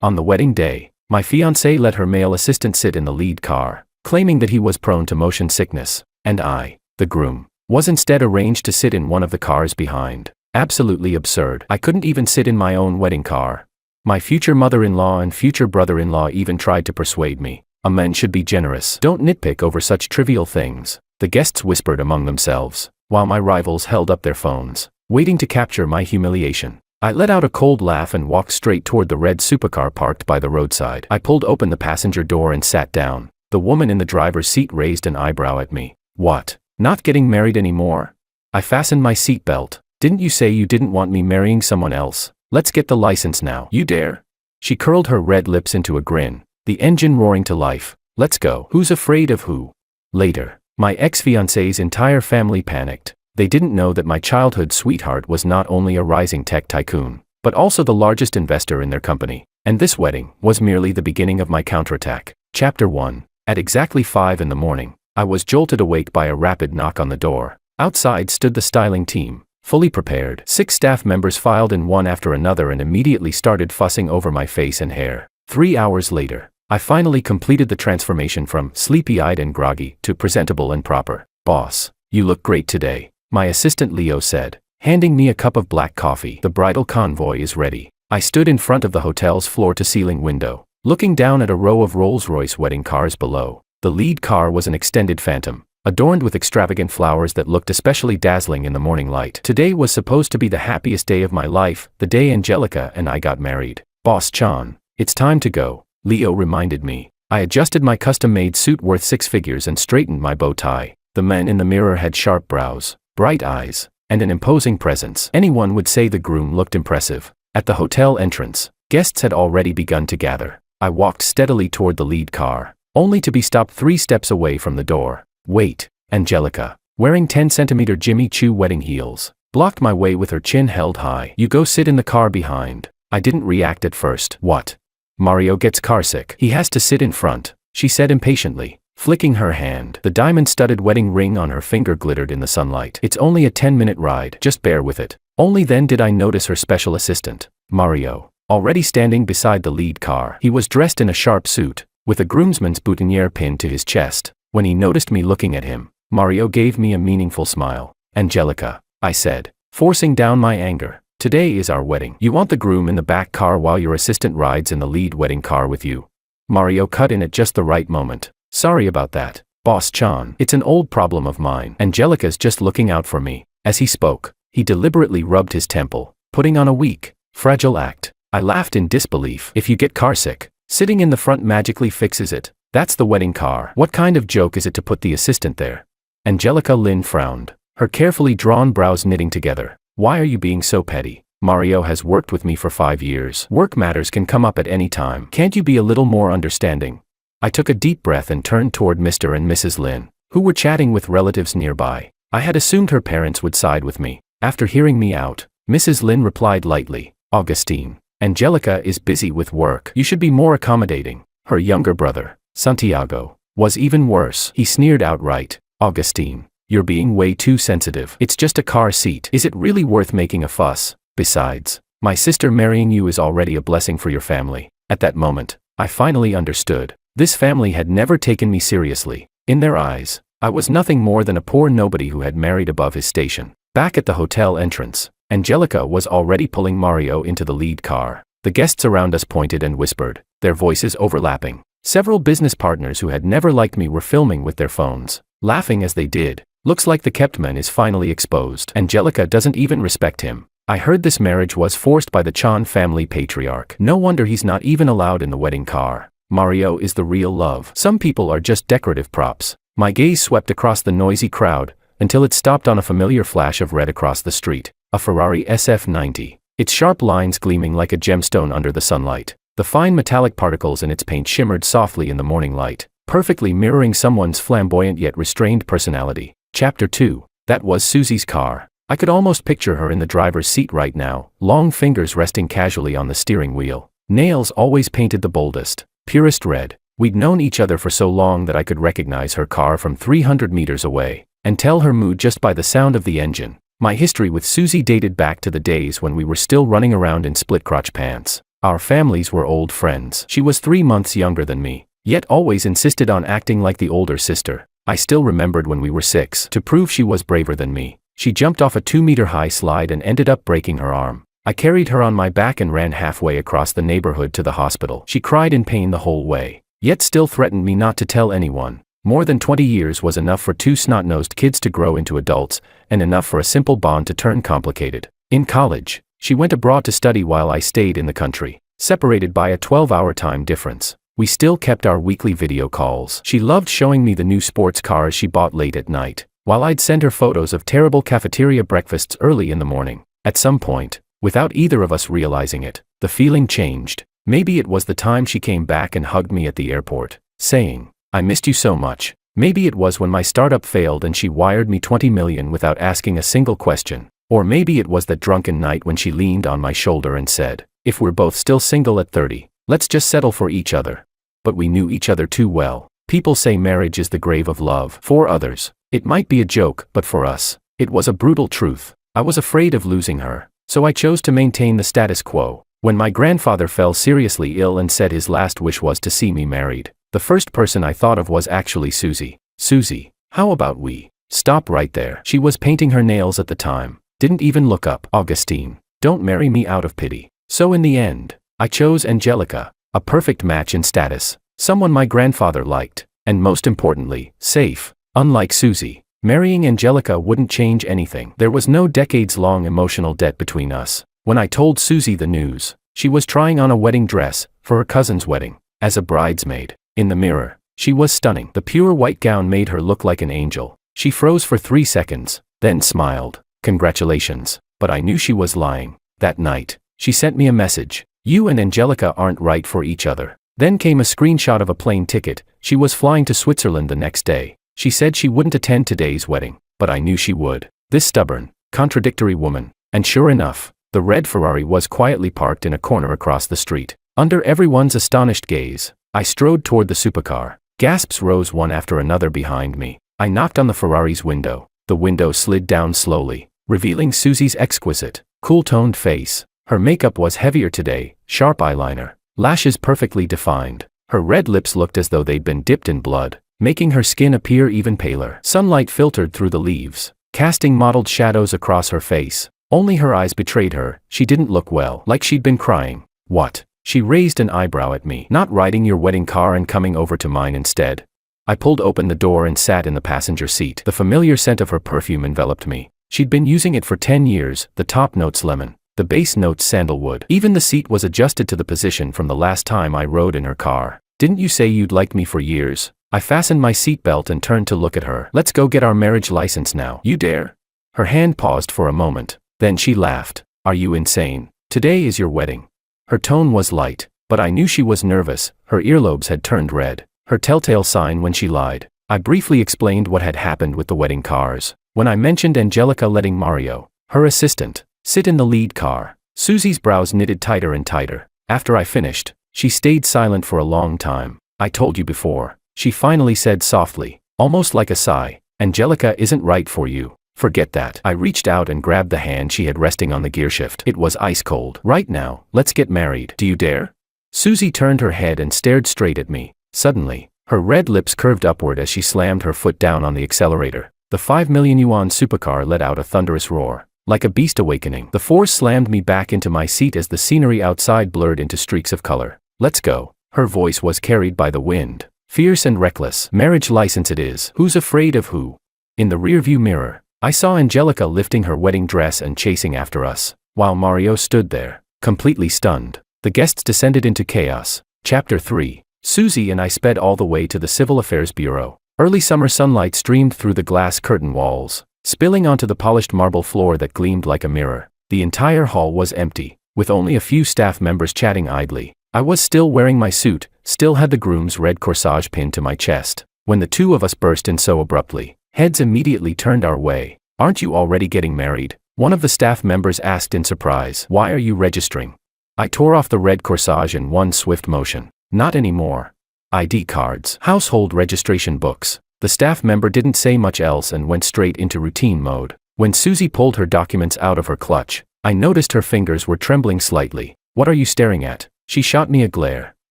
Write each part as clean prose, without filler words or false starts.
On the wedding day, my fiancée let her male assistant sit in the lead car, claiming that he was prone to motion sickness, and I, the groom, was instead arranged to sit in one of the cars behind. Absolutely absurd. I couldn't even sit in my own wedding car. My future mother-in-law and future brother-in-law even tried to persuade me. A man should be generous. Don't nitpick over such trivial things, the guests whispered among themselves, while my rivals held up their phones, waiting to capture my humiliation. I let out a cold laugh and walked straight toward the red supercar parked by the roadside. I pulled open the passenger door and sat down. The woman in the driver's seat raised an eyebrow at me. What? Not getting married anymore? I fastened my seatbelt. Didn't you say you didn't want me marrying someone else? Let's get the license now. You dare? She curled her red lips into a grin, the engine roaring to life. Let's go. Who's afraid of who? Later, my ex-fiancée's entire family panicked. They didn't know that my childhood sweetheart was not only a rising tech tycoon, but also the largest investor in their company. And this wedding was merely the beginning of my counterattack. Chapter 1. At exactly 5 in the morning, I was jolted awake by a rapid knock on the door. Outside stood the styling team, fully prepared. 6 staff members filed in one after another and immediately started fussing over my face and hair. 3 hours later, I finally completed the transformation from sleepy-eyed and groggy to presentable and proper. Boss, you look great today, my assistant Leo said, handing me a cup of black coffee. The bridal convoy is ready. I stood in front of the hotel's floor-to-ceiling window, looking down at a row of Rolls-Royce wedding cars below. The lead car was an extended Phantom, adorned with extravagant flowers that looked especially dazzling in the morning light. Today was supposed to be the happiest day of my life, the day Angelica and I got married. Boss Chan, it's time to go, Leo reminded me. I adjusted my custom-made suit worth 6 figures and straightened my bow tie. The man in the mirror had sharp brows, bright eyes, and an imposing presence. Anyone would say the groom looked impressive. At the hotel entrance, guests had already begun to gather. I walked steadily toward the lead car, only to be stopped 3 steps away from the door. Wait, Angelica, wearing 10-centimeter Jimmy Choo wedding heels, blocked my way with her chin held high. You go sit in the car behind. I didn't react at first. What? Mario gets carsick. He has to sit in front, she said impatiently, flicking her hand. The diamond-studded wedding ring on her finger glittered in the sunlight. It's only a 10-minute ride, just bear with it. Only then did I notice her special assistant, Mario, already standing beside the lead car. He was dressed in a sharp suit, with a groomsman's boutonniere pinned to his chest. When he noticed me looking at him, Mario gave me a meaningful smile. Angelica, I said, forcing down my anger. Today is our wedding. You want the groom in the back car while your assistant rides in the lead wedding car with you. Mario cut in at just the right moment. Sorry about that, Boss Chan. It's an old problem of mine. Angelica's just looking out for me. As he spoke, he deliberately rubbed his temple, putting on a weak, fragile act. I laughed in disbelief. If you get carsick, sitting in the front magically fixes it. That's the wedding car. What kind of joke is it to put the assistant there? Angelica Lin frowned, her carefully drawn brows knitting together. Why are you being so petty? Mario has worked with me for 5 years. Work matters can come up at any time. Can't you be a little more understanding? I took a deep breath and turned toward Mr. and Mrs. Lin, who were chatting with relatives nearby. I had assumed her parents would side with me. After hearing me out, Mrs. Lin replied lightly, Augustine, Angelica is busy with work. You should be more accommodating. Her younger brother, Santiago, was even worse. He sneered outright. Augustine, you're being way too sensitive. It's just a car seat. Is it really worth making a fuss? Besides, my sister marrying you is already a blessing for your family. At that moment, I finally understood. This family had never taken me seriously. In their eyes, I was nothing more than a poor nobody who had married above his station. Back at the hotel entrance, Angelica was already pulling Mario into the lead car. The guests around us pointed and whispered, their voices overlapping. Several business partners who had never liked me were filming with their phones, laughing as they did. Looks like the kept man is finally exposed. Angelica doesn't even respect him. I heard this marriage was forced by the Chan family patriarch. No wonder he's not even allowed in the wedding car. Mario is the real love. Some people are just decorative props. My gaze swept across the noisy crowd, until it stopped on a familiar flash of red across the street. A Ferrari SF90. Its sharp lines gleaming like a gemstone under the sunlight. The fine metallic particles in its paint shimmered softly in the morning light, perfectly mirroring someone's flamboyant yet restrained personality. Chapter 2. That was Susie's car. I could almost picture her in the driver's seat right now, long fingers resting casually on the steering wheel. Nails always painted the boldest, purest red. We'd known each other for so long that I could recognize her car from 300 meters away, and tell her mood just by the sound of the engine. My history with Susie dated back to the days when we were still running around in split-crotch pants. Our families were old friends. She was 3 months younger than me, yet always insisted on acting like the older sister. I still remembered when we were 6. To prove she was braver than me, she jumped off a 2-meter-high slide and ended up breaking her arm. I carried her on my back and ran halfway across the neighborhood to the hospital. She cried in pain the whole way, yet still threatened me not to tell anyone. More than 20 years was enough for 2 snot-nosed kids to grow into adults, and enough for a simple bond to turn complicated. In college, she went abroad to study while I stayed in the country, separated by a 12-hour time difference. We still kept our weekly video calls. She loved showing me the new sports cars she bought late at night, while I'd send her photos of terrible cafeteria breakfasts early in the morning. At some point, without either of us realizing it, the feeling changed. Maybe it was the time she came back and hugged me at the airport, saying, "I missed you so much." Maybe it was when my startup failed and she wired me $20 million without asking a single question. Or maybe it was that drunken night when she leaned on my shoulder and said, "If we're both still single at 30, let's just settle for each other." But we knew each other too well. People say marriage is the grave of love. For others, it might be a joke, but for us, it was a brutal truth. I was afraid of losing her, so I chose to maintain the status quo. When my grandfather fell seriously ill and said his last wish was to see me married, the first person I thought of was actually Susie. "Susie, how about we stop right there?" She was painting her nails at the time. Didn't even look up. "Augustine, don't marry me out of pity." So in the end, I chose Angelica, a perfect match in status, someone my grandfather liked, and most importantly, safe. Unlike Susie, marrying Angelica wouldn't change anything. There was no decades-long emotional debt between us. When I told Susie the news, she was trying on a wedding dress for her cousin's wedding, as a bridesmaid. In the mirror, she was stunning. The pure white gown made her look like an angel. She froze for 3 seconds, then smiled. "Congratulations." But I knew she was lying. That night, she sent me a message. "You and Angelica aren't right for each other." Then came a screenshot of a plane ticket. She was flying to Switzerland the next day. She said she wouldn't attend today's wedding, but I knew she would. This stubborn, contradictory woman. And sure enough, the red Ferrari was quietly parked in a corner across the street. Under everyone's astonished gaze, I strode toward the supercar. Gasps rose one after another behind me. I knocked on the Ferrari's window. The window slid down slowly, revealing Susie's exquisite, cool-toned face. Her makeup was heavier today, sharp eyeliner, lashes perfectly defined. Her red lips looked as though they'd been dipped in blood, making her skin appear even paler. Sunlight filtered through the leaves, casting mottled shadows across her face. Only her eyes betrayed her. She didn't look well, like she'd been crying. "What?" She raised an eyebrow at me. "Not riding your wedding car and coming over to mine instead?" I pulled open the door and sat in the passenger seat. The familiar scent of her perfume enveloped me. She'd been using it for 10 years, the top notes lemon, the base notes sandalwood. Even the seat was adjusted to the position from the last time I rode in her car. "Didn't you say you'd liked me for years?" I fastened my seatbelt and turned to look at her. "Let's go get our marriage license now." "You dare?" Her hand paused for a moment. Then she laughed. "Are you insane? Today is your wedding." Her tone was light, but I knew she was nervous. Her earlobes had turned red, her telltale sign when she lied. I briefly explained what had happened with the wedding cars. When I mentioned Angelica letting Mario, her assistant, sit in the lead car, Susie's brows knitted tighter and tighter. After I finished, she stayed silent for a long time. "I told you before," she finally said softly, almost like a sigh. "Angelica isn't right for you. Forget that." I reached out and grabbed the hand she had resting on the gearshift. It was ice cold. "Right now, let's get married. Do you dare?" Susie turned her head and stared straight at me. Suddenly, her red lips curved upward as she slammed her foot down on the accelerator. The 5 million yuan supercar let out a thunderous roar. Like a beast awakening, the force slammed me back into my seat as the scenery outside blurred into streaks of color. "Let's go." Her voice was carried by the wind, fierce and reckless. "Marriage license it is. Who's afraid of who?" In the rearview mirror, I saw Angelica lifting her wedding dress and chasing after us, while Mario stood there, completely stunned. The guests descended into chaos. Chapter 3. Susie and I sped all the way to the Civil Affairs Bureau. Early summer sunlight streamed through the glass curtain walls, spilling onto the polished marble floor that gleamed like a mirror. The entire hall was empty, with only a few staff members chatting idly. I was still wearing my suit, still had the groom's red corsage pinned to my chest, when the two of us burst in so abruptly. Heads immediately turned our way. "Aren't you already getting married?" one of the staff members asked in surprise. "Why are you registering?" I tore off the red corsage in one swift motion. "Not anymore. ID cards, household registration books." The staff member didn't say much else and went straight into routine mode. When Susie pulled her documents out of her clutch, I noticed her fingers were trembling slightly. What are you staring at? She shot me a glare,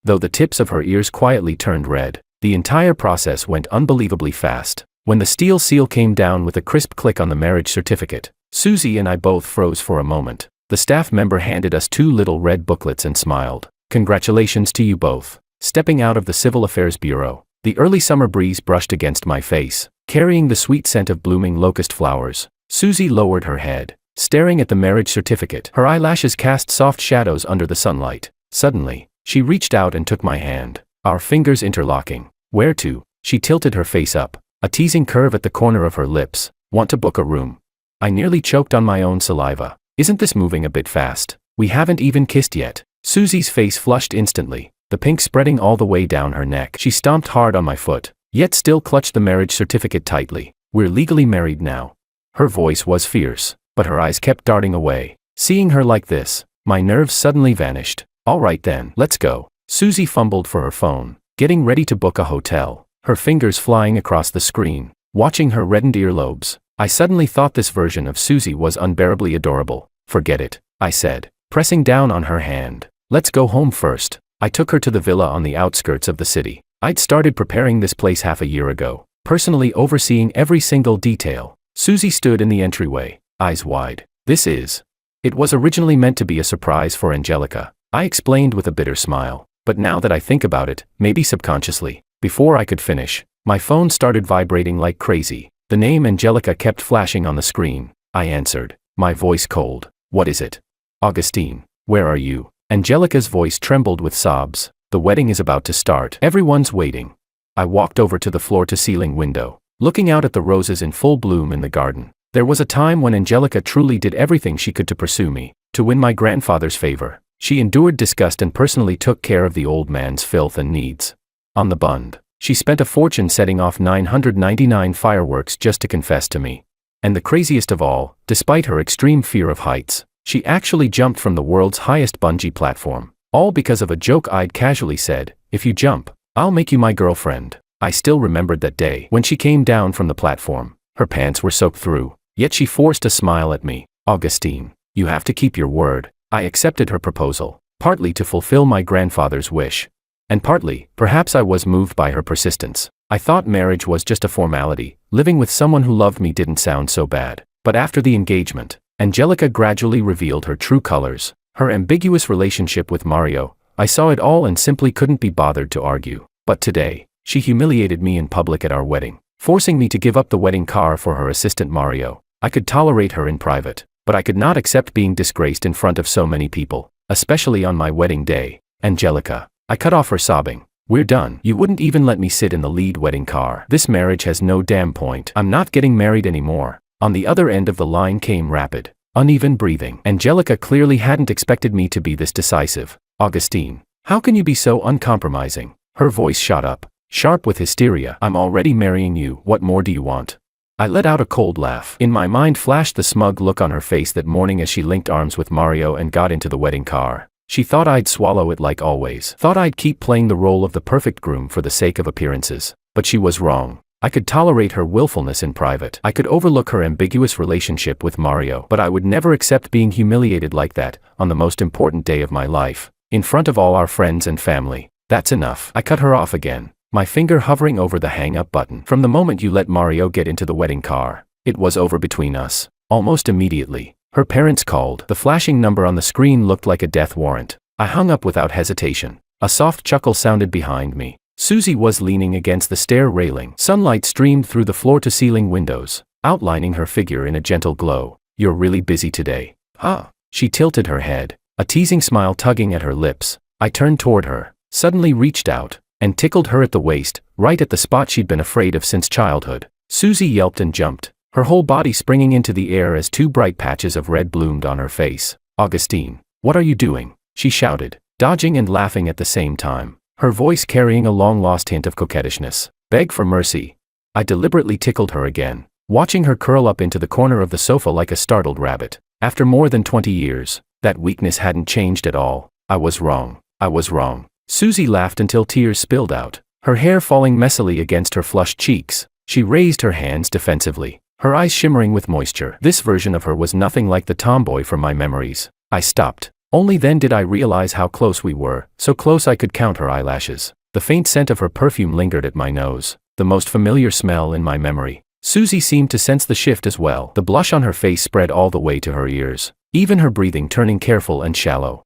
though the tips of her ears quietly turned red. The entire process went unbelievably fast. When the steel seal came down with a crisp click on the marriage certificate, Susie and I both froze for a moment. The staff member handed us 2 little red booklets and smiled. Congratulations to you both. Stepping out of the Civil Affairs Bureau, the early summer breeze brushed against my face, carrying the sweet scent of blooming locust flowers. Susie lowered her head, staring at the marriage certificate. Her eyelashes cast soft shadows under the sunlight. Suddenly, she reached out and took my hand, our fingers interlocking. Where to? She tilted her face up, a teasing curve at the corner of her lips. Want to book a room? I nearly choked on my own saliva. Isn't this moving a bit fast? We haven't even kissed yet. Susie's face flushed instantly, the pink spreading all the way down her neck. She stomped hard on my foot, yet still clutched the marriage certificate tightly. We're legally married now. Her voice was fierce, but her eyes kept darting away. Seeing her like this, my nerves suddenly vanished. All right then, let's go. Susie fumbled for her phone, getting ready to book a hotel, her fingers flying across the screen. Watching her reddened earlobes, I suddenly thought this version of Susie was unbearably adorable. Forget it, I said, pressing down on her hand. Let's go home first. I took her to the villa on the outskirts of the city. I'd started preparing this place half a year ago, personally overseeing every single detail. Susie stood in the entryway, eyes wide. It was originally meant to be a surprise for Angelica, I explained with a bitter smile. But now that I think about it, maybe subconsciously, before I could finish, my phone started vibrating like crazy. The name Angelica kept flashing on the screen. I answered, my voice cold. What is it? Augustine, where are you? Angelica's voice trembled with sobs. The wedding is about to start. Everyone's waiting. I walked over to the floor-to-ceiling window, looking out at the roses in full bloom in the garden. There was a time when Angelica truly did everything she could to pursue me, to win my grandfather's favor. She endured disgust and personally took care of the old man's filth and needs. On the bund, she spent a fortune setting off 999 fireworks just to confess to me. And the craziest of all, despite her extreme fear of heights, she actually jumped from the world's highest bungee platform. All because of a joke I'd casually said, if you jump, I'll make you my girlfriend. I still remembered that day when she came down from the platform. Her pants were soaked through, yet she forced a smile at me. Augustine, you have to keep your word. I accepted her proposal, partly to fulfill my grandfather's wish. And partly, perhaps I was moved by her persistence. I thought marriage was just a formality. Living with someone who loved me didn't sound so bad. But after the engagement, Angelica gradually revealed her true colors. Her ambiguous relationship with Mario. I saw it all and simply couldn't be bothered to argue. But today, she humiliated me in public at our wedding, forcing me to give up the wedding car for her assistant Mario. I could tolerate her in private, but I could not accept being disgraced in front of so many people, especially on my wedding day. Angelica. I cut off her sobbing. We're done. You wouldn't even let me sit in the lead wedding car. This marriage has no damn point. I'm not getting married anymore. On the other end of the line came rapid, uneven breathing. Angelica clearly hadn't expected me to be this decisive. Augustine, how can you be so uncompromising? Her voice shot up, sharp with hysteria. I'm already marrying you. What more do you want? I let out a cold laugh. In my mind flashed the smug look on her face that morning as she linked arms with Mario and got into the wedding car. She thought I'd swallow it like always. Thought I'd keep playing the role of the perfect groom for the sake of appearances. But she was wrong. I could tolerate her willfulness in private. I could overlook her ambiguous relationship with Mario. But I would never accept being humiliated like that, on the most important day of my life, in front of all our friends and family. That's enough. I cut her off again, my finger hovering over the hang-up button. From the moment you let Mario get into the wedding car, it was over between us. Almost immediately, her parents called. The flashing number on the screen looked like a death warrant. I hung up without hesitation. A soft chuckle sounded behind me. Susie was leaning against the stair railing. Sunlight streamed through the floor-to-ceiling windows, outlining her figure in a gentle glow. You're really busy today. Huh? She tilted her head, a teasing smile tugging at her lips. I turned toward her, suddenly reached out, and tickled her at the waist, right at the spot she'd been afraid of since childhood. Susie yelped and jumped, her whole body springing into the air as 2 bright patches of red bloomed on her face. Augustine, what are you doing? She shouted, dodging and laughing at the same time, her voice carrying a long-lost hint of coquettishness. Beg for mercy. I deliberately tickled her again, watching her curl up into the corner of the sofa like a startled rabbit. After more than 20 years, that weakness hadn't changed at all. I was wrong. I was wrong. Susie laughed until tears spilled out, her hair falling messily against her flushed cheeks. She raised her hands defensively, her eyes shimmering with moisture. This version of her was nothing like the tomboy from my memories. I stopped, Only then did I realize how close we were, so close I could count her eyelashes. The faint scent of her perfume lingered at my nose, the most familiar smell in my memory. Susie seemed to sense the shift as well. The blush on her face spread all the way to her ears, even her breathing turning careful and shallow.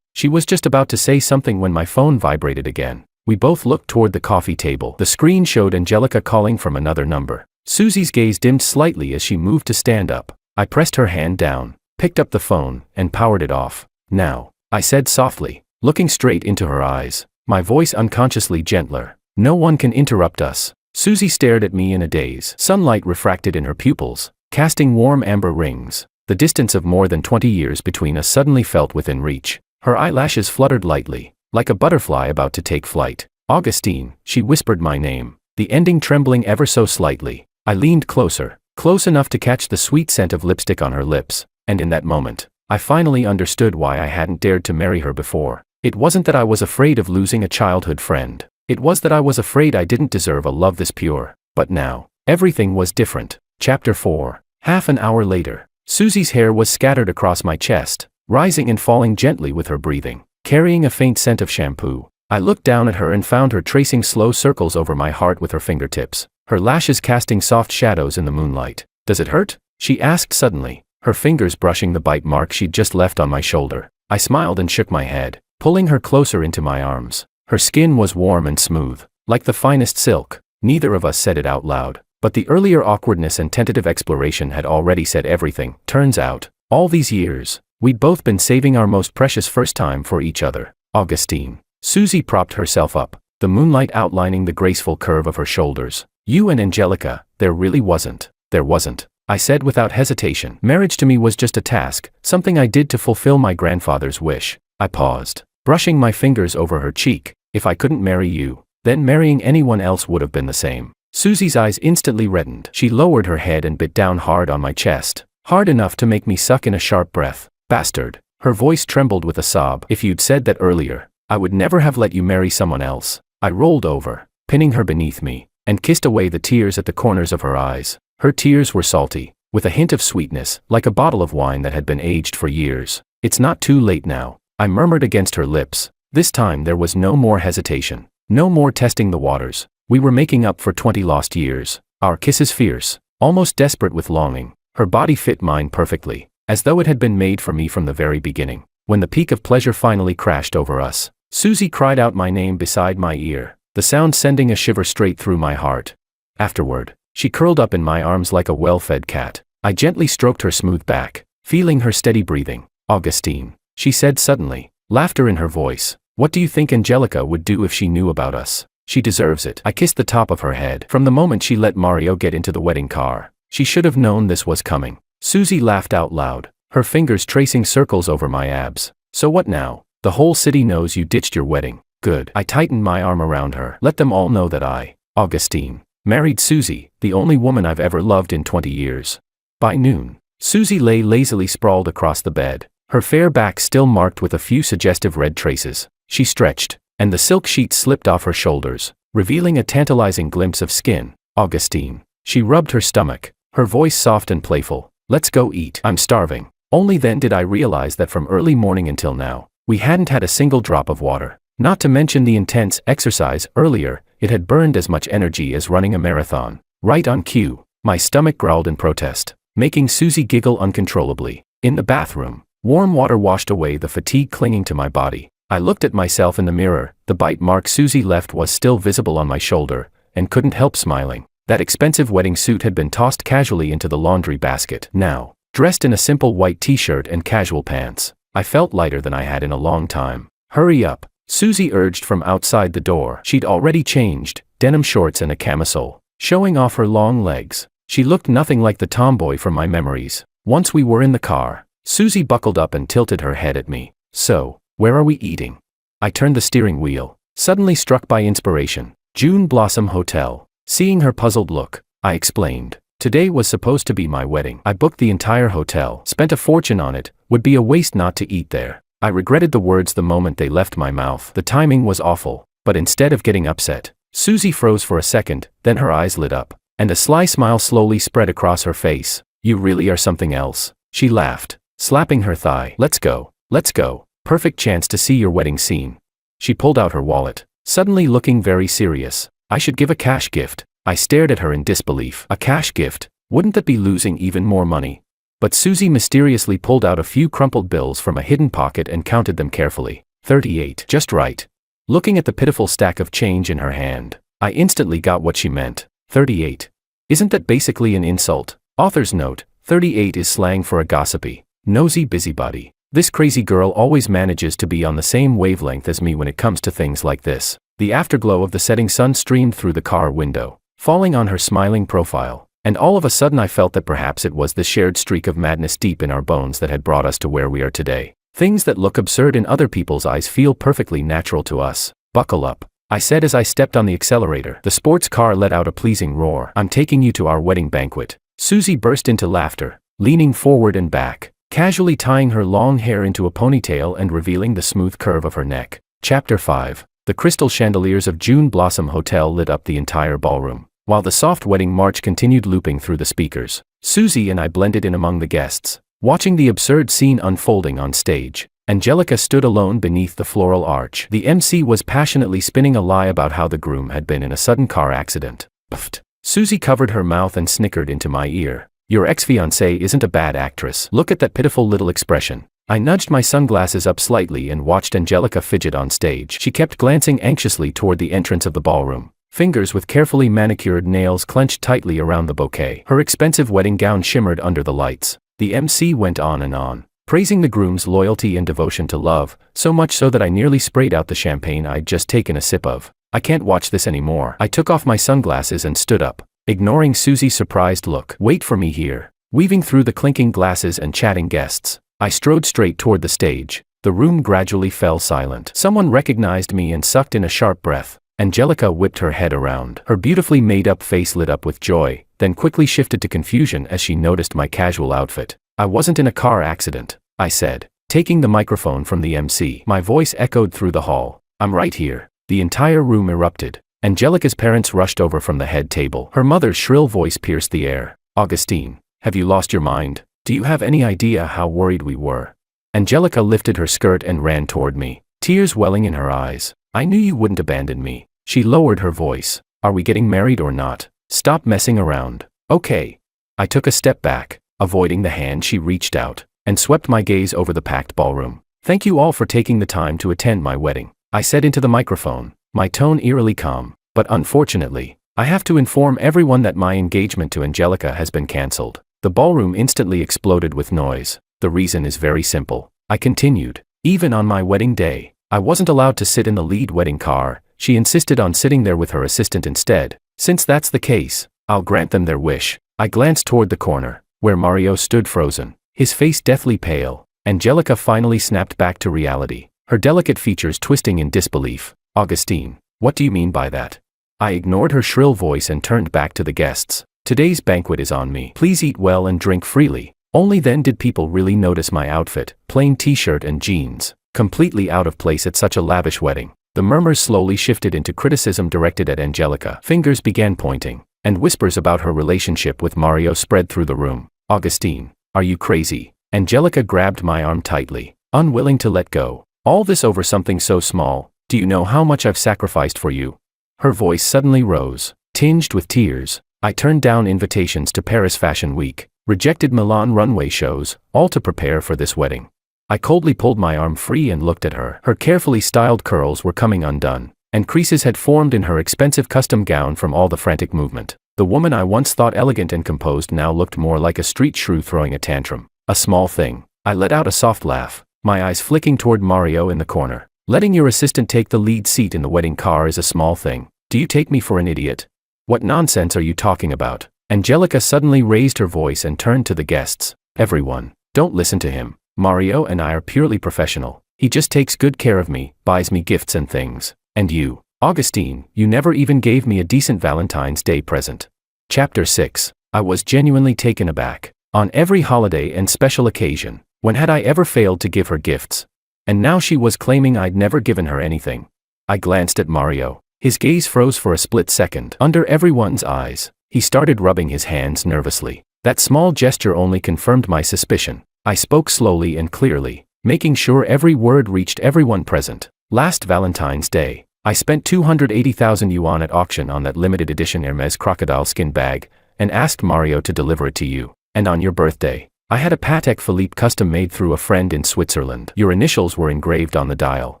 She was just about to say something when my phone vibrated again. We both looked toward the coffee table. The screen showed Angelica calling from another number. Susie's gaze dimmed slightly as she moved to stand up. I pressed her hand down, picked up the phone, and powered it off. "Now," I said softly, looking straight into her eyes, my voice unconsciously gentler. "No one can interrupt us." Susie stared at me in a daze. Sunlight refracted in her pupils, casting warm amber rings. The distance of more than 20 years between us suddenly felt within reach. Her eyelashes fluttered lightly, like a butterfly about to take flight. "Augustine," she whispered my name, the ending trembling ever so slightly. I leaned closer, close enough to catch the sweet scent of lipstick on her lips, and in that moment, I finally understood why I hadn't dared to marry her before. It wasn't that I was afraid of losing a childhood friend. It was that I was afraid I didn't deserve a love this pure. But now, everything was different. Chapter 4. Half an hour later, Susie's hair was scattered across my chest, rising and falling gently with her breathing, carrying a faint scent of shampoo. I looked down at her and found her tracing slow circles over my heart with her fingertips, her lashes casting soft shadows in the moonlight. "Does it hurt?" she asked suddenly, her fingers brushing the bite mark she'd just left on my shoulder. I smiled and shook my head, pulling her closer into my arms. Her skin was warm and smooth, like the finest silk. Neither of us said it out loud, but the earlier awkwardness and tentative exploration had already said everything. Turns out, all these years, we'd both been saving our most precious first time for each other. "Augustine." Susie propped herself up, the moonlight outlining the graceful curve of her shoulders. "You and Angelica, there really wasn't." "There wasn't," I said without hesitation. "Marriage to me was just a task, something I did to fulfill my grandfather's wish." I paused, brushing my fingers over her cheek. "If I couldn't marry you, then marrying anyone else would have been the same." Susie's eyes instantly reddened. She lowered her head and bit down hard on my chest, hard enough to make me suck in a sharp breath. "Bastard." Her voice trembled with a sob. "If you'd said that earlier, I would never have let you marry someone else." I rolled over, pinning her beneath me, and kissed away the tears at the corners of her eyes. Her tears were salty, with a hint of sweetness, like a bottle of wine that had been aged for years. "It's not too late now," I murmured against her lips. This time there was no more hesitation, no more testing the waters. We were making up for 20 lost years. Our kisses fierce, almost desperate with longing. Her body fit mine perfectly, as though it had been made for me from the very beginning. When the peak of pleasure finally crashed over us, Susie cried out my name beside my ear, the sound sending a shiver straight through my heart. Afterward, she curled up in my arms like a well-fed cat. I gently stroked her smooth back, feeling her steady breathing. "Augustine," she said suddenly, laughter in her voice. "What do you think Angelica would do if she knew about us?" "She deserves it." I kissed the top of her head. "From the moment she let Mario get into the wedding car, she should have known this was coming." Susie laughed out loud, her fingers tracing circles over my abs. "So what now? The whole city knows you ditched your wedding." "Good." I tightened my arm around her. "Let them all know that I, Augustine, married Susie, the only woman I've ever loved in 20 years. By noon, Susie lay lazily sprawled across the bed, her fair back still marked with a few suggestive red traces. She stretched, and the silk sheet slipped off her shoulders, revealing a tantalizing glimpse of skin. "Augustine." She rubbed her stomach, her voice soft and playful. "Let's go eat. I'm starving." Only then did I realize that from early morning until now, we hadn't had a single drop of water. Not to mention the intense exercise earlier, it had burned as much energy as running a marathon. Right on cue, my stomach growled in protest, making Susie giggle uncontrollably. In the bathroom, warm water washed away the fatigue clinging to my body. I looked at myself in the mirror. The bite mark Susie left was still visible on my shoulder, and couldn't help smiling. That expensive wedding suit had been tossed casually into the laundry basket. Now, dressed in a simple white t-shirt and casual pants, I felt lighter than I had in a long time. "Hurry up," Susie urged from outside the door. She'd already changed, denim shorts and a camisole, showing off her long legs. She looked nothing like the tomboy from my memories. Once we were in the car, Susie buckled up and tilted her head at me. "So, where are we eating?" I turned the steering wheel, suddenly struck by inspiration. "June Blossom Hotel." Seeing her puzzled look, I explained. "Today was supposed to be my wedding. I booked the entire hotel, spent a fortune on it, would be a waste not to eat there." I regretted the words the moment they left my mouth. The timing was awful, but instead of getting upset, Susie froze for a second, then her eyes lit up, and a sly smile slowly spread across her face. "You really are something else." She laughed, slapping her thigh. "Let's go. Let's go. Perfect chance to see your wedding scene. She pulled out her wallet, suddenly looking very serious. I should give a cash gift. I stared at her in disbelief. A cash gift? Wouldn't that be losing even more money? But Susie mysteriously pulled out a few crumpled bills from a hidden pocket and counted them carefully. 38. Just right. Looking at the pitiful stack of change in her hand, I instantly got what she meant. 38. Isn't that basically an insult? Author's note, 38 is slang for a gossipy, nosy busybody. This crazy girl always manages to be on the same wavelength as me when it comes to things like this. The afterglow of the setting sun streamed through the car window, falling on her smiling profile, and all of a sudden I felt that perhaps it was the shared streak of madness deep in our bones that had brought us to where we are today. Things that look absurd in other people's eyes feel perfectly natural to us. Buckle up, I said as I stepped on the accelerator. The sports car let out a pleasing roar. I'm taking you to our wedding banquet. Susie burst into laughter, leaning forward and back, casually tying her long hair into a ponytail and revealing the smooth curve of her neck. Chapter 5. The crystal chandeliers of June Blossom Hotel lit up the entire ballroom, while the soft wedding march continued looping through the speakers. Susie and I blended in among the guests, watching the absurd scene unfolding on stage. Angelica stood alone beneath the floral arch. The MC was passionately spinning a lie about how the groom had been in a sudden car accident. Puffed. Susie covered her mouth and snickered into my ear. Your ex-fiancée isn't a bad actress. Look at that pitiful little expression. I nudged my sunglasses up slightly and watched Angelica fidget on stage. She kept glancing anxiously toward the entrance of the ballroom, fingers with carefully manicured nails clenched tightly around the bouquet. Her expensive wedding gown shimmered under the lights. The MC went on and on, praising the groom's loyalty and devotion to love, so much so that I nearly sprayed out the champagne I'd just taken a sip of. I can't watch this anymore. I took off my sunglasses and stood up, ignoring Susie's surprised look. Wait for me here. Weaving through the clinking glasses and chatting guests, I strode straight toward the stage. The room gradually fell silent. Someone recognized me and sucked in a sharp breath. Angelica whipped her head around. Her beautifully made-up face lit up with joy, then quickly shifted to confusion as she noticed my casual outfit. I wasn't in a car accident, I said, taking the microphone from the MC. My voice echoed through the hall. I'm right here. The entire room erupted. Angelica's parents rushed over from the head table. Her mother's shrill voice pierced the air. Augustine, have you lost your mind? Do you have any idea how worried we were? Angelica lifted her skirt and ran toward me, tears welling in her eyes. I knew you wouldn't abandon me. She lowered her voice. Are we getting married or not? Stop messing around. Okay. I took a step back, avoiding the hand she reached out, and swept my gaze over the packed ballroom. Thank you all for taking the time to attend my wedding, I said into the microphone, my tone eerily calm. But unfortunately, I have to inform everyone that my engagement to Angelica has been cancelled. The ballroom instantly exploded with noise. The reason is very simple, I continued. Even on my wedding day, I wasn't allowed to sit in the lead wedding car. She insisted on sitting there with her assistant instead. Since that's the case, I'll grant them their wish. I glanced toward the corner, where Mario stood frozen, his face deathly pale. Angelica finally snapped back to reality, her delicate features twisting in disbelief. Augustine, what do you mean by that? I ignored her shrill voice and turned back to the guests. Today's banquet is on me. Please eat well and drink freely. Only then did people really notice my outfit, plain t-shirt and jeans, completely out of place at such a lavish wedding. The murmurs slowly shifted into criticism directed at Angelica. Fingers began pointing, and whispers about her relationship with Mario spread through the room. Augustine, are you crazy? Angelica grabbed my arm tightly, unwilling to let go. All this over something so small. Do you know how much I've sacrificed for you? Her voice suddenly rose, tinged with tears. I turned down invitations to Paris Fashion Week, rejected Milan runway shows, all to prepare for this wedding. I coldly pulled my arm free and looked at her. Her carefully styled curls were coming undone, and creases had formed in her expensive custom gown from all the frantic movement. The woman I once thought elegant and composed now looked more like a street shrew throwing a tantrum. A small thing. I let out a soft laugh, my eyes flicking toward Mario in the corner. Letting your assistant take the lead seat in the wedding car is a small thing. Do you take me for an idiot? What nonsense are you talking about? Angelica suddenly raised her voice and turned to the guests. Everyone, don't listen to him. Mario and I are purely professional. He just takes good care of me, buys me gifts and things. And you, Augustine, you never even gave me a decent Valentine's Day present. Chapter 6. I was genuinely taken aback. On every holiday and special occasion, when had I ever failed to give her gifts? And now she was claiming I'd never given her anything. I glanced at Mario. His gaze froze for a split second. Under everyone's eyes, he started rubbing his hands nervously. That small gesture only confirmed my suspicion. I spoke slowly and clearly. making sure every word reached everyone present. Last Valentine's Day, I spent 280,000 yuan at auction on that limited edition Hermes crocodile skin bag, and asked Mario to deliver it to you. And on your birthday, I had a Patek Philippe custom made through a friend in Switzerland. Your initials were engraved on the dial.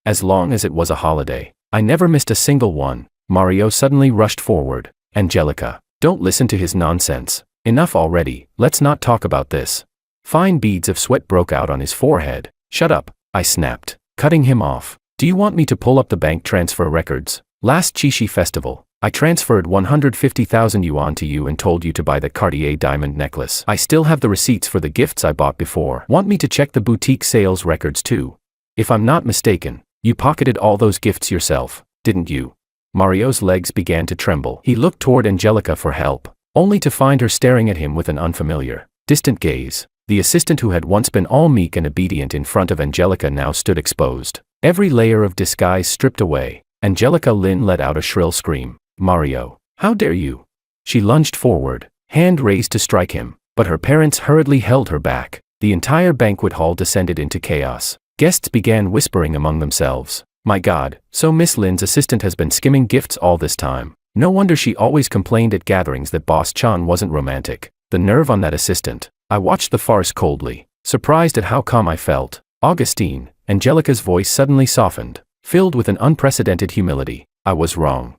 As long as it was a holiday, I never missed a single one. Mario suddenly rushed forward. Angelica, don't listen to his nonsense. Enough already, let's not talk about this. Fine beads of sweat broke out on his forehead. Shut up, I snapped, cutting him off. Do you want me to pull up the bank transfer records? Last Qixi festival, I transferred 150,000 yuan to you and told you to buy that Cartier diamond necklace. I still have the receipts for the gifts I bought before. Want me to check the boutique sales records too? If I'm not mistaken, you pocketed all those gifts yourself, didn't you? Mario's legs began to tremble. He looked toward Angelica for help, only to find her staring at him with an unfamiliar, distant gaze. The assistant who had once been all meek and obedient in front of Angelica now stood exposed. Every layer of disguise stripped away. Angelica Lin let out a shrill scream. Mario, how dare you? She lunged forward, hand raised to strike him, but her parents hurriedly held her back. The entire banquet hall descended into chaos. Guests began whispering among themselves. My God, so Miss Lin's assistant has been skimming gifts all this time. No wonder she always complained at gatherings that Boss Chan wasn't romantic. The nerve on that assistant. I watched the farce coldly, surprised at how calm I felt. Augustine, Angelica's voice suddenly softened, filled with an unprecedented humility. I was wrong.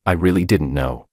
I really didn't know.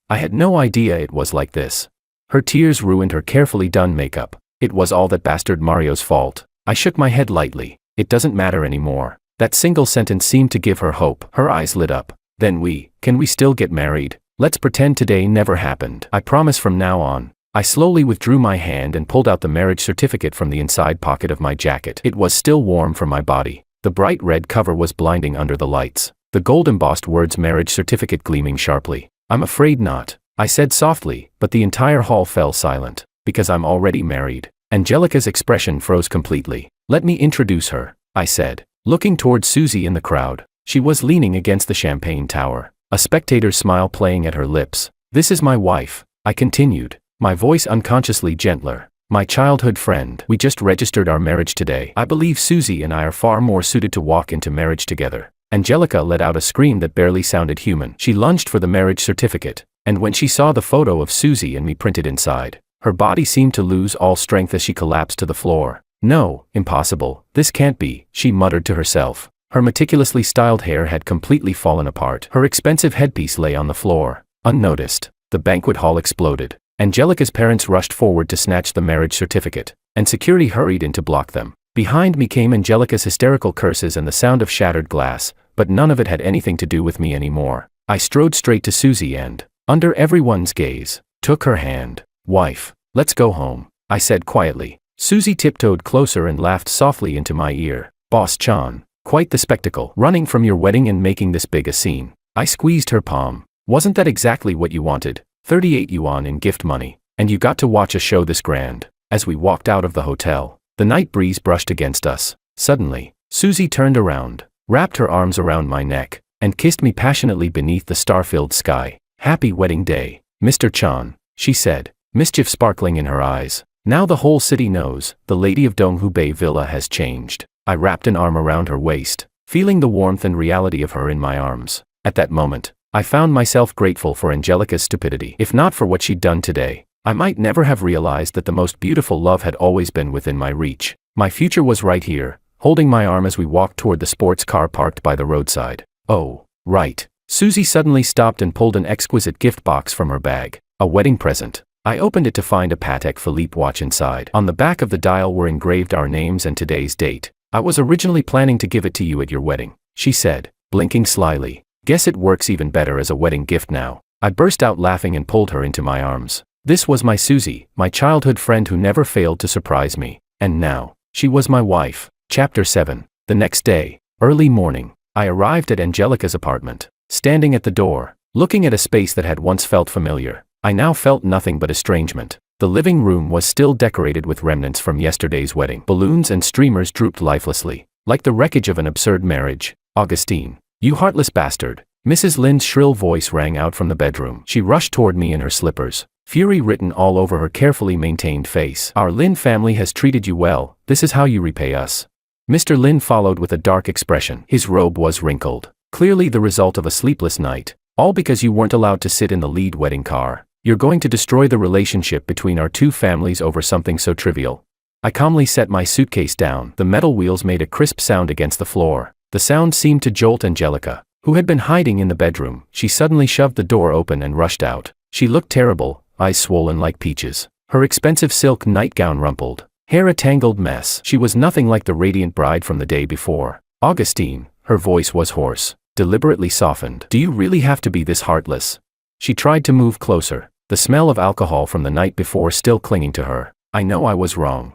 I had no idea it was like this. Her tears ruined her carefully done makeup. It was all that bastard Mario's fault. I shook my head lightly. It doesn't matter anymore. That single sentence seemed to give her hope. Her eyes lit up. Then can we still get married? Let's pretend today never happened. I promise from now on. I slowly withdrew my hand and pulled out the marriage certificate from the inside pocket of my jacket. It was still warm from my body. The bright red cover was blinding under the lights. The gold-embossed words marriage certificate gleaming sharply. I'm afraid not, I said softly, but the entire hall fell silent. Because I'm already married. Angelica's expression froze completely. Let me introduce her, I said, looking toward Susie in the crowd. She was leaning against the champagne tower, a spectator's smile playing at her lips. This is my wife, I continued, my voice unconsciously gentler. My childhood friend. We just registered our marriage today. I believe Susie and I are far more suited to walk into marriage together. Angelica let out a scream that barely sounded human. She lunged for the marriage certificate, and when she saw the photo of Susie and me printed inside, her body seemed to lose all strength as she collapsed to the floor. No, impossible, this can't be, she muttered to herself. Her meticulously styled hair had completely fallen apart. Her expensive headpiece lay on the floor, unnoticed. The banquet hall exploded. Angelica's parents rushed forward to snatch the marriage certificate, and security hurried in to block them. Behind me came Angelica's hysterical curses and the sound of shattered glass, but none of it had anything to do with me anymore. I strode straight to Susie and, under everyone's gaze, took her hand. Wife, let's go home, I said quietly. Susie tiptoed closer and laughed softly into my ear. Boss Chan, quite the spectacle, running from your wedding and making this big a scene. I squeezed her palm. Wasn't that exactly what you wanted? 38 yuan in gift money, and you got to watch a show this grand. As we walked out of the hotel, the night breeze brushed against us. Suddenly, Susie turned around, wrapped her arms around my neck, and kissed me passionately beneath the star-filled sky. Happy wedding day, Mr. Chan, she said, mischief sparkling in her eyes. Now the whole city knows, the lady of Donghu Bay Villa has changed. I wrapped an arm around her waist, feeling the warmth and reality of her in my arms. At that moment, I found myself grateful for Angelica's stupidity. If not for what she'd done today, I might never have realized that the most beautiful love had always been within my reach. My future was right here, holding my arm as we walked toward the sports car parked by the roadside. Oh, right. Susie suddenly stopped and pulled an exquisite gift box from her bag. A wedding present. I opened it to find a Patek Philippe watch inside. On the back of the dial were engraved our names and today's date. I was originally planning to give it to you at your wedding, she said, blinking slyly. Guess it works even better as a wedding gift now. I burst out laughing and pulled her into my arms. This was my Susie, my childhood friend who never failed to surprise me. And now, she was my wife. Chapter 7. The next day, early morning, I arrived at Angelica's apartment. Standing at the door, looking at a space that had once felt familiar, I now felt nothing but estrangement. The living room was still decorated with remnants from yesterday's wedding. Balloons and streamers drooped lifelessly, like the wreckage of an absurd marriage. Augustine, you heartless bastard. Mrs. Lin's shrill voice rang out from the bedroom. She rushed toward me in her slippers, fury written all over her carefully maintained face. "Our Lin family has treated you well, this is how you repay us." Mr. Lin followed with a dark expression. His robe was wrinkled, clearly the result of a sleepless night. "All because you weren't allowed to sit in the lead wedding car. You're going to destroy the relationship between our two families over something so trivial." I calmly set my suitcase down. The metal wheels made a crisp sound against the floor. The sound seemed to jolt Angelica, who had been hiding in the bedroom. She suddenly shoved the door open and rushed out. She looked terrible, eyes swollen like peaches, her expensive silk nightgown rumpled, hair a tangled mess. She was nothing like the radiant bride from the day before. "Augustine," her voice was hoarse, deliberately softened. "Do you really have to be this heartless?" She tried to move closer, the smell of alcohol from the night before still clinging to her. "I know I was wrong.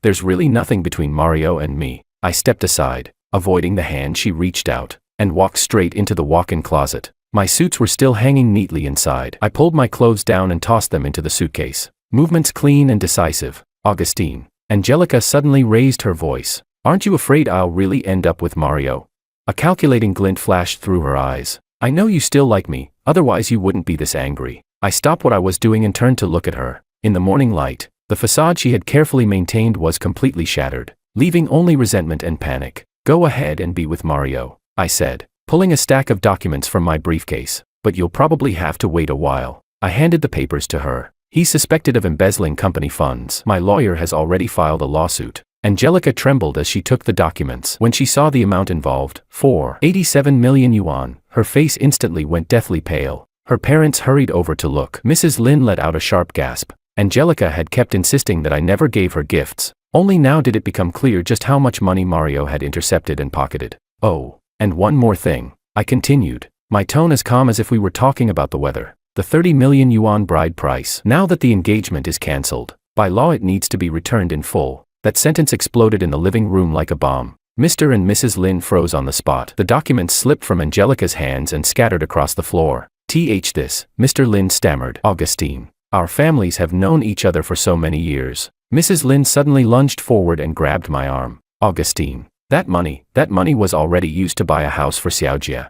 There's really nothing between Mario and me." I stepped aside, avoiding the hand she reached out, and walked straight into the walk-in closet. My suits were still hanging neatly inside. I pulled my clothes down and tossed them into the suitcase. Movements clean and decisive. "Augustine." Angelica suddenly raised her voice. "Aren't you afraid I'll really end up with Mario?" A calculating glint flashed through her eyes. "I know you still like me, otherwise you wouldn't be this angry." I stopped what I was doing and turned to look at her. In the morning light, the facade she had carefully maintained was completely shattered, leaving only resentment and panic. "Go ahead and be with Mario," I said, pulling a stack of documents from my briefcase. "But you'll probably have to wait a while." I handed the papers to her. "He's suspected of embezzling company funds. My lawyer has already filed a lawsuit." Angelica trembled as she took the documents. When she saw the amount involved, 487 million yuan, her face instantly went deathly pale. Her parents hurried over to look. Mrs. Lin let out a sharp gasp. Angelica had kept insisting that I never gave her gifts. Only now did it become clear just how much money Mario had intercepted and pocketed. "Oh, and one more thing," I continued, my tone as calm as if we were talking about the weather. "The 30 million yuan bride price. Now that the engagement is cancelled, by law it needs to be returned in full." That sentence exploded in the living room like a bomb. Mr. and Mrs. Lin froze on the spot. The documents slipped from Angelica's hands and scattered across the floor. This," Mr. Lin stammered. "Augustine, our families have known each other for so many years." Mrs. Lin suddenly lunged forward and grabbed my arm. "Augustine, that money was already used to buy a house for Xiaojia.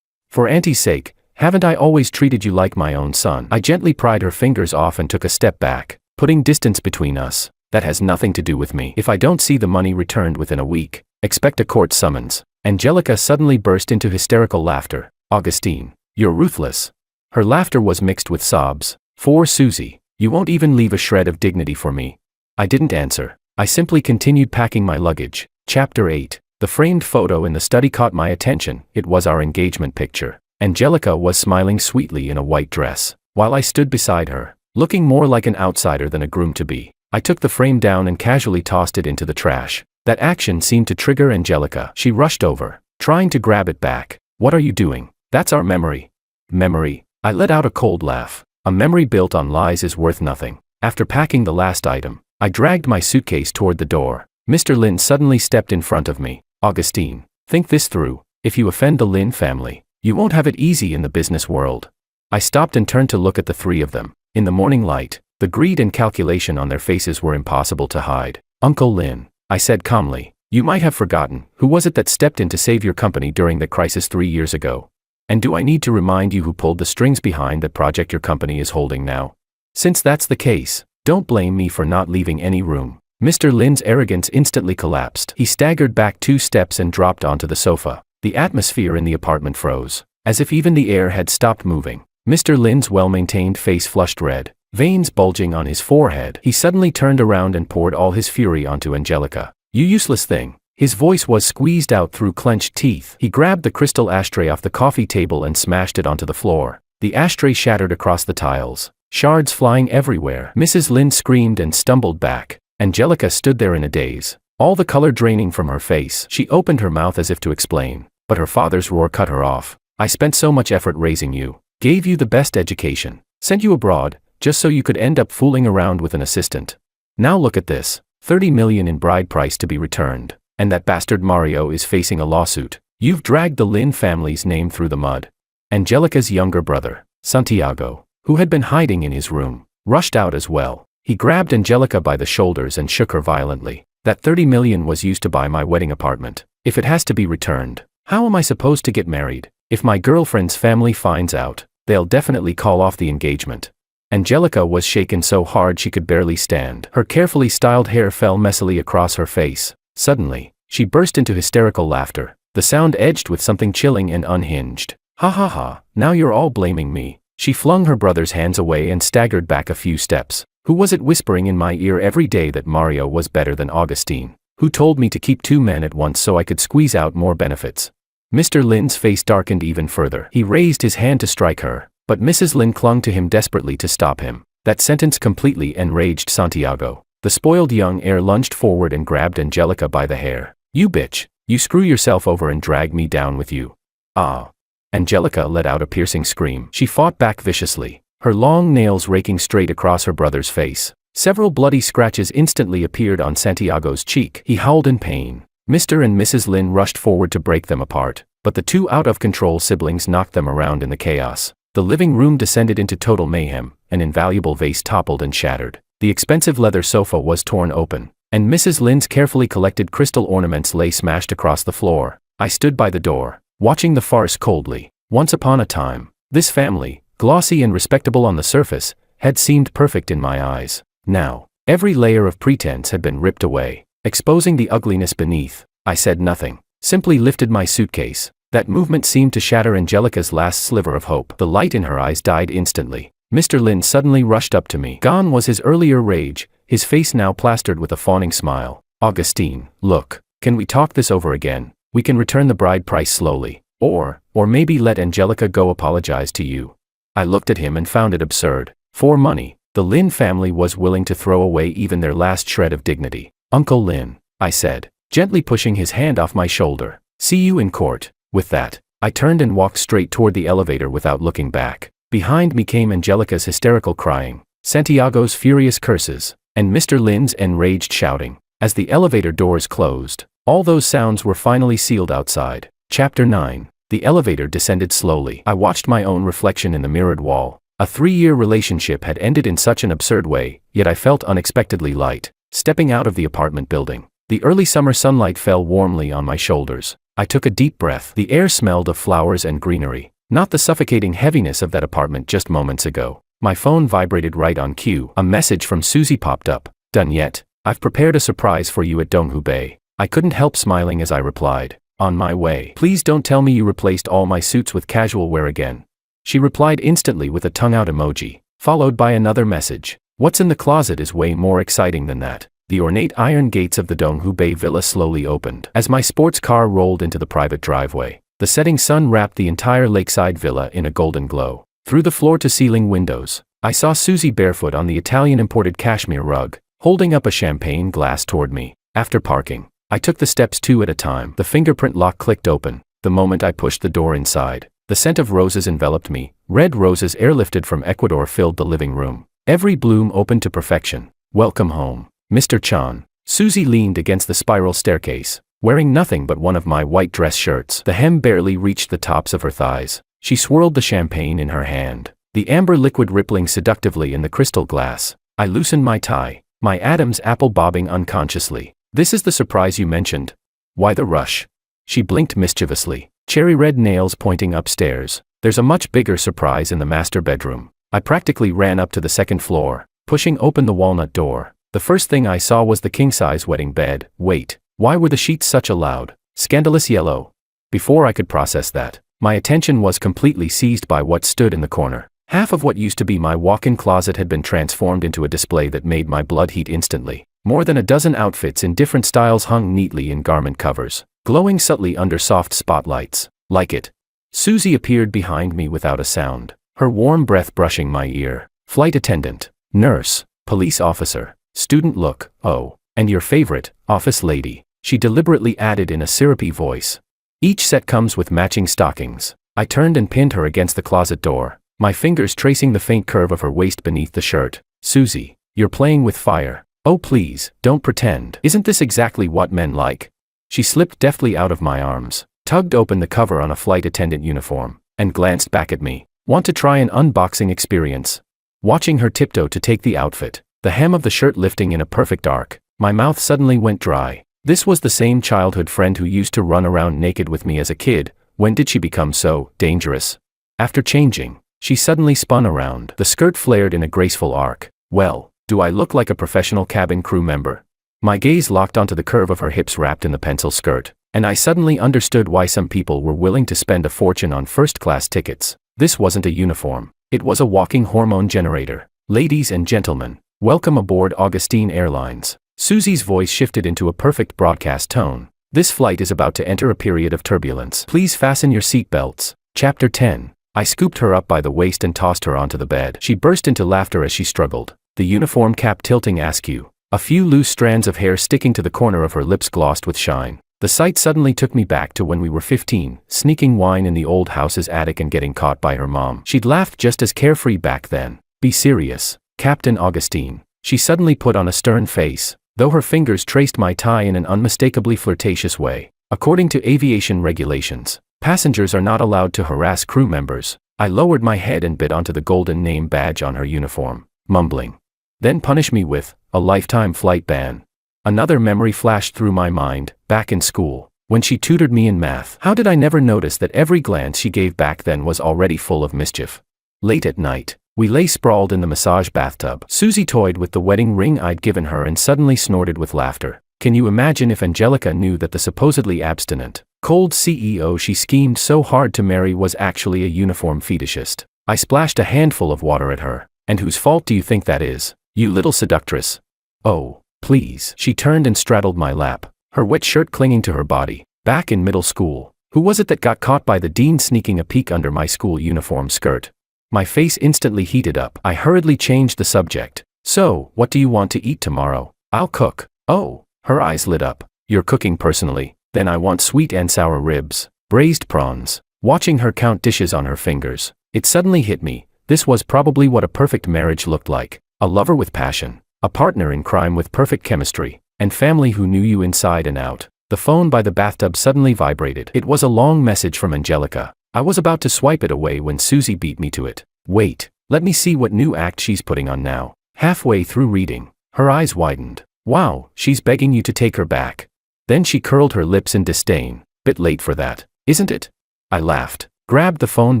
For Auntie's sake, haven't I always treated you like my own son?" I gently pried her fingers off and took a step back, putting distance between us. "That has nothing to do with me. If I don't see the money returned within a week, expect a court summons." Angelica suddenly burst into hysterical laughter. "Augustine, you're ruthless." Her laughter was mixed with sobs. "For Susie, you won't even leave a shred of dignity for me." I didn't answer. I simply continued packing my luggage. Chapter 8. The framed photo in the study caught my attention. It was our engagement picture. Angelica was smiling sweetly in a white dress, while I stood beside her, looking more like an outsider than a groom-to-be. I took the frame down and casually tossed it into the trash. That action seemed to trigger Angelica. She rushed over, trying to grab it back. "What are you doing? That's our memory." "Memory?" I let out a cold laugh. "A memory built on lies is worth nothing." After packing the last item, I dragged my suitcase toward the door. Mr. Lin suddenly stepped in front of me. "Augustine, think this through. If you offend the Lin family, you won't have it easy in the business world." I stopped and turned to look at the three of them. In the morning light, the greed and calculation on their faces were impossible to hide. "Uncle Lin," I said calmly, "you might have forgotten, who was it that stepped in to save your company during the crisis 3 years ago? And do I need to remind you who pulled the strings behind the project your company is holding now? Since that's the case, don't blame me for not leaving any room." Mr. Lin's arrogance instantly collapsed. He staggered back 2 steps and dropped onto the sofa. The atmosphere in the apartment froze, as if even the air had stopped moving. Mr. Lin's well-maintained face flushed red, veins bulging on his forehead. He suddenly turned around and poured all his fury onto Angelica. "You useless thing." His voice was squeezed out through clenched teeth. He grabbed the crystal ashtray off the coffee table and smashed it onto the floor. The ashtray shattered across the tiles, shards flying everywhere. Mrs. Lin screamed and stumbled back. Angelica stood there in a daze, all the color draining from her face. She opened her mouth as if to explain, but her father's roar cut her off. "I spent so much effort raising you, gave you the best education, sent you abroad, just so you could end up fooling around with an assistant. Now look at this, 30 million in bride price to be returned, and that bastard Mario is facing a lawsuit. You've dragged the Lin family's name through the mud." Angelica's younger brother, Santiago, who had been hiding in his room, rushed out as well. He grabbed Angelica by the shoulders and shook her violently. "That 30 million was used to buy my wedding apartment. If it has to be returned, how am I supposed to get married? If my girlfriend's family finds out, they'll definitely call off the engagement." Angelica was shaken so hard she could barely stand. Her carefully styled hair fell messily across her face. Suddenly, she burst into hysterical laughter, the sound edged with something chilling and unhinged. Ha ha ha, now you're all blaming me. She flung her brother's hands away and staggered back a few steps. Who was it whispering in my ear every day that Mario was better than Augustine? Who told me to keep 2 men at once so I could squeeze out more benefits? Mr. Lin's face darkened even further. He raised his hand to strike her, but Mrs. Lin clung to him desperately to stop him. That sentence completely enraged Santiago. The spoiled young heir lunged forward and grabbed Angelica by the hair. You bitch, you screw yourself over and drag me down with you. Ah. Angelica let out a piercing scream. She fought back viciously, her long nails raking straight across her brother's face. Several bloody scratches instantly appeared on Santiago's cheek. He howled in pain. Mr. and Mrs. Lin rushed forward to break them apart, but the two out-of-control siblings knocked them around in the chaos. The living room descended into total mayhem. An invaluable vase toppled and shattered. The expensive leather sofa was torn open, and Mrs. Lin's carefully collected crystal ornaments lay smashed across the floor. I stood by the door, watching the farce coldly. Once upon a time, this family, glossy and respectable on the surface, had seemed perfect in my eyes. Now, every layer of pretense had been ripped away, exposing the ugliness beneath. I said nothing, simply lifted my suitcase. That movement seemed to shatter Angelica's last sliver of hope. The light in her eyes died instantly. Mr. Lin suddenly rushed up to me. Gone was his earlier rage, his face now plastered with a fawning smile. Augustine, look, can we talk this over again? We can return the bride price slowly. Or maybe let Angelica go apologize to you. I looked at him and found it absurd. For money, the Lin family was willing to throw away even their last shred of dignity. Uncle Lin, I said, gently pushing his hand off my shoulder. See you in court. With that, I turned and walked straight toward the elevator without looking back. Behind me came Angelica's hysterical crying, Santiago's furious curses, and Mr. Lin's enraged shouting. As the elevator doors closed, all those sounds were finally sealed outside. Chapter 9. The elevator descended slowly. I watched my own reflection in the mirrored wall. A 3-year relationship had ended in such an absurd way, yet I felt unexpectedly light. Stepping out of the apartment building, the early summer sunlight fell warmly on my shoulders. I took a deep breath. The air smelled of flowers and greenery, not the suffocating heaviness of that apartment just moments ago. My phone vibrated right on cue. A message from Susie popped up. Done yet? I've prepared a surprise for you at Donghue. I couldn't help smiling as I replied. On my way. Please don't tell me you replaced all my suits with casual wear again. She replied instantly with a tongue-out emoji, followed by another message. What's in the closet is way more exciting than that. The ornate iron gates of the Donghue villa slowly opened. As my sports car rolled into the private driveway, the setting sun wrapped the entire lakeside villa in a golden glow. Through the floor-to-ceiling windows, I saw Susie barefoot on the Italian-imported cashmere rug, holding up a champagne glass toward me. After parking, I took the steps 2 at a time. The fingerprint lock clicked open. The moment I pushed the door inside, the scent of roses enveloped me. Red roses airlifted from Ecuador filled the living room. Every bloom opened to perfection. Welcome home, Mr. Chan. Susie leaned against the spiral staircase, wearing nothing but one of my white dress shirts. The hem barely reached the tops of her thighs. She swirled the champagne in her hand, the amber liquid rippling seductively in the crystal glass. I loosened my tie, my Adam's apple bobbing unconsciously. This is the surprise you mentioned. Why the rush? She blinked mischievously, cherry red nails pointing upstairs. There's a much bigger surprise in the master bedroom. I practically ran up to the 2nd floor, pushing open the walnut door. The first thing I saw was the king-size wedding bed. Wait, why were the sheets such a loud, scandalous yellow? Before I could process that, my attention was completely seized by what stood in the corner. Half of what used to be my walk-in closet had been transformed into a display that made my blood heat instantly. More than a dozen outfits in different styles hung neatly in garment covers, glowing subtly under soft spotlights. Like it. Susie appeared behind me without a sound, her warm breath brushing my ear. Flight attendant, nurse, police officer, student look, oh, and your favorite, office lady, she deliberately added in a syrupy voice. Each set comes with matching stockings. I turned and pinned her against the closet door, my fingers tracing the faint curve of her waist beneath the shirt. Susie, you're playing with fire. Oh please, don't pretend. Isn't this exactly what men like? She slipped deftly out of my arms, tugged open the cover on a flight attendant uniform, and glanced back at me. Want to try an unboxing experience? Watching her tiptoe to take the outfit, the hem of the shirt lifting in a perfect arc, my mouth suddenly went dry. This was the same childhood friend who used to run around naked with me as a kid. When did she become so dangerous? After changing, She suddenly spun around. The skirt flared in a graceful arc. Well, do I look like a professional cabin crew member? My gaze locked onto the curve of her hips wrapped in the pencil skirt, and I suddenly understood why some people were willing to spend a fortune on first-class tickets. This wasn't a uniform. It was a walking hormone generator. Ladies and gentlemen, welcome aboard Augustine Airlines. Susie's voice shifted into a perfect broadcast tone. This flight is about to enter a period of turbulence. Please fasten your seatbelts. Chapter 10. I scooped her up by the waist and tossed her onto the bed. She burst into laughter as she struggled, the uniform cap tilting askew, a few loose strands of hair sticking to the corner of her lips glossed with shine. The sight suddenly took me back to when we were 15, sneaking wine in the old house's attic and getting caught by her mom. She'd laughed just as carefree back then. Be serious, Captain Augustine. She suddenly put on a stern face, though her fingers traced my tie in an unmistakably flirtatious way. According to aviation regulations, passengers are not allowed to harass crew members. I lowered my head and bit onto the golden name badge on her uniform, mumbling. Then punish me with a lifetime flight ban. Another memory flashed through my mind, back in school, when she tutored me in math. How did I never notice that every glance she gave back then was already full of mischief? Late at night, we lay sprawled in the massage bathtub. Susie toyed with the wedding ring I'd given her and suddenly snorted with laughter. Can you imagine if Angelica knew that the supposedly abstinent, cold CEO she schemed so hard to marry was actually a uniform fetishist? I splashed a handful of water at her. And whose fault do you think that is, you little seductress? Oh, please. She turned and straddled my lap, her wet shirt clinging to her body. Back in middle school, who was it that got caught by the dean sneaking a peek under my school uniform skirt? My face instantly heated up. I hurriedly changed the subject. So, what do you want to eat tomorrow? I'll cook. Oh, her eyes lit up. You're cooking personally? Then I want sweet and sour ribs, braised prawns. Watching her count dishes on her fingers, it suddenly hit me. This was probably what a perfect marriage looked like. A lover with passion, a partner in crime with perfect chemistry, and family who knew you inside and out. The phone by the bathtub suddenly vibrated. It was a long message from Angelica. I was about to swipe it away when Susie beat me to it. Wait, let me see what new act she's putting on now. Halfway through reading, her eyes widened. Wow, she's begging you to take her back. Then she curled her lips in disdain. Bit late for that, isn't it? I laughed, grabbed the phone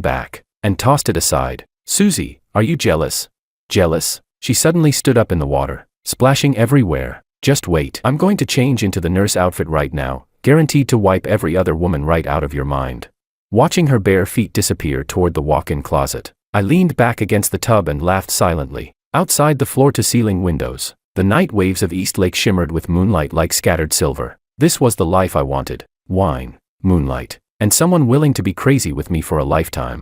back, and tossed it aside. Susie, are you jealous? Jealous? She suddenly stood up in the water, splashing everywhere. Just wait. I'm going to change into the nurse outfit right now, guaranteed to wipe every other woman right out of your mind. Watching her bare feet disappear toward the walk-in closet, I leaned back against the tub and laughed silently. Outside the floor-to-ceiling windows, the night waves of East Lake shimmered with moonlight like scattered silver. This was the life I wanted. Wine, moonlight, and someone willing to be crazy with me for a lifetime.